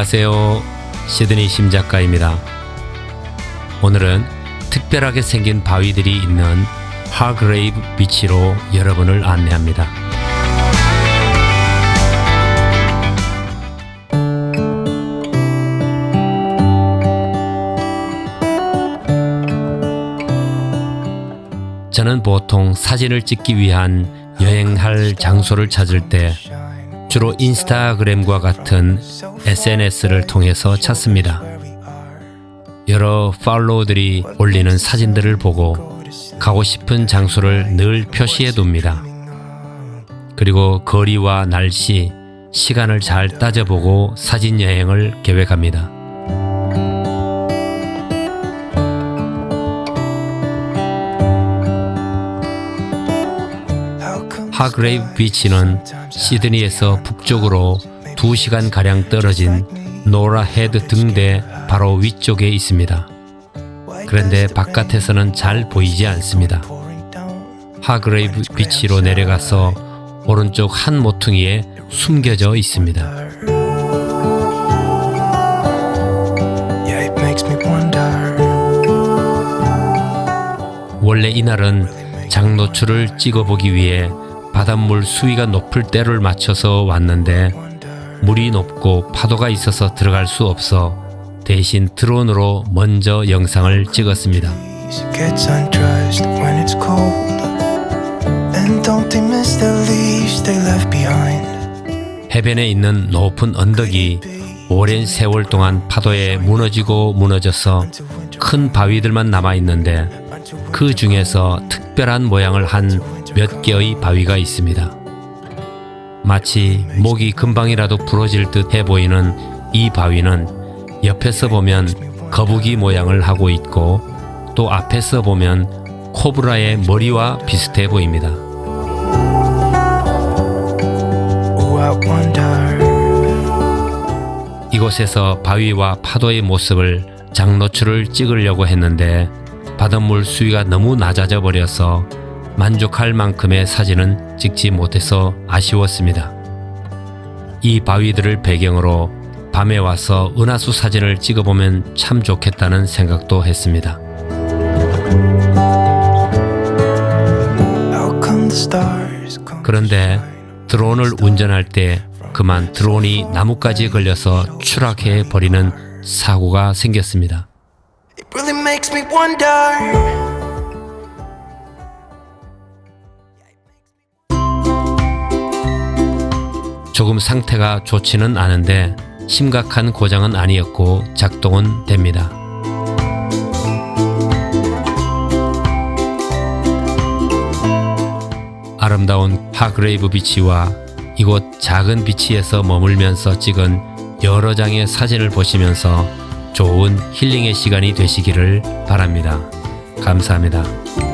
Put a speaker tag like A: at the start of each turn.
A: 안녕하세요. 시드니 심작가입니다. 오늘은 특별하게 생긴 바위들이 있는 하그레이브 비치로 여러분을 안내합니다. 저는 보통 사진을 찍기 위한 여행할 장소를 찾을 때 주로 인스타그램과 같은 SNS를 통해서 찾습니다. 여러 팔로워들이 올리는 사진들을 보고 가고 싶은 장소를 늘 표시해 둡니다. 그리고 거리와 날씨, 시간을 잘 따져보고 사진 여행을 계획합니다. 하그레이브 비치는 시드니에서 북쪽으로 2시간가량 떨어진 노라 헤드 등대 바로 위쪽에 있습니다. 그런데 바깥에서는 잘 보이지 않습니다. 하그레이브 비치로 내려가서 오른쪽 한 모퉁이에 숨겨져 있습니다. 원래 이날은 장노출을 찍어보기 위해 바닷물 수위가 높을 때를 맞춰서 왔는데 물이 높고 파도가 있어서 들어갈 수 없어 대신 드론으로 먼저 영상을 찍었습니다. 해변에 있는 높은 언덕이 오랜 세월 동안 파도에 무너지고 무너져서 큰 바위들만 남아있는데 그 중에서 특별한 모양을 한 몇 개의 바위가 있습니다. 마치 목이 금방이라도 부러질 듯 해 보이는 이 바위는 옆에서 보면 거북이 모양을 하고 있고 또 앞에서 보면 코브라의 머리와 비슷해 보입니다. 이곳에서 바위와 파도의 모습을 장노출을 찍으려고 했는데 바닷물 수위가 너무 낮아져 버려서 만족할 만큼의 사진은 찍지 못해서 아쉬웠습니다. 이 바위들을 배경으로 밤에 와서 은하수 사진을 찍어보면 참 좋겠다는 생각도 했습니다. 그런데 드론을 운전할 때 그만 드론이 나무까지 걸려서 추락해 버리는 사고가 생겼습니다. 조금 상태가 좋지는 않은데 심각한 고장은 아니었고 작동은 됩니다. 아름다운 하그레이브 비치와 이곳 작은 비치에서 머물면서 찍은 여러 장의 사진을 보시면서 좋은 힐링의 시간이 되시기를 바랍니다. 감사합니다.